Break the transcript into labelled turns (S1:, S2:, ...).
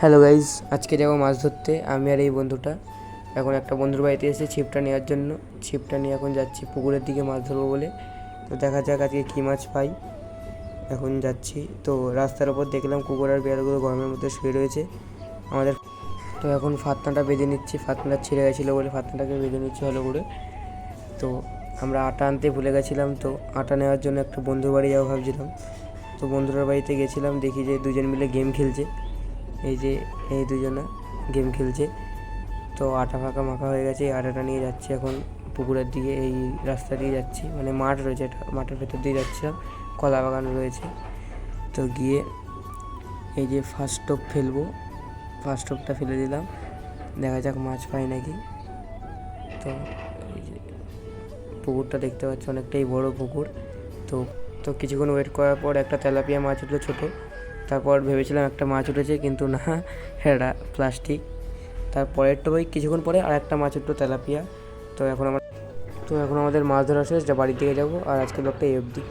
S1: Hello guys, আজকে যাবো মাছ ধরতে আমি আর এই বন্ধুটা। এখন একটা বন্ধুর বাড়িতে এসে ছিপটা নেওয়ার জন্য। ছিপটা নিয়ে এখন যাচ্ছি পুকুরের দিকে মাছ ধরবো বলে। তো দেখা যাক আজকে কী মাছ পাই। এখন যাচ্ছি, তো রাস্তার ওপর দেখলাম কুকুর আর বিড়ালগুলো গরমের মধ্যে শুয়ে রয়েছে আমাদের। তো এখন ফাতনাটা বেঁধে নিচ্ছি, ফাতনাটা ছিঁড়ে গেছিলো বলে ফাতনাটাকে বেঁধে নিচ্ছি ভালো করে। তো আমরা আটা আনতে ভুলে গেছিলাম, তো আটা নেওয়ার জন্য একটা বন্ধুর বাড়ি যাবো ভাবছিলাম। তো বন্ধুর বাড়িতে গেছিলাম, দেখি যে দুজন মিলে গেম খেলছে। এই দুজনা গেম খেলছে। তো আটা ফাঁকা মাখা হয়ে গেছে, এই আটাটা নিয়ে যাচ্ছি এখন পুকুরের দিকে। এই রাস্তা দিয়ে যাচ্ছি, মানে মাঠ রয়েছে, এটা মাঠের ভেতর দিয়ে যাচ্ছিলাম, কলা বাগান রয়েছে। তো গিয়ে এই যে ফার্স্ট টোপ ফেলবো, ফার্স্ট টোপটা ফেলে দিলাম, দেখা যাক মাছ পাই নাকি। তো এই যে পুকুরটা দেখতে পাচ্ছি, অনেকটাই বড় পুকুর। তো তো কিছুক্ষণ ওয়েট করার পর একটা তেলাপিয়া মাছ উঠলো ছোটো। তারপর ভেবেছিলাম একটা মাছ উঠেছে, কিন্তু না, এটা প্লাস্টিক। তারপরের টোপেই কিছুক্ষণ পরে আর একটা মাছ উঠলো তেলাপিয়া। তো এখন আমাদের মাছ ধরা শেষ, যা বাড়ির দিকে যাবো। আর আজকের ব্লগটা এই অবধি।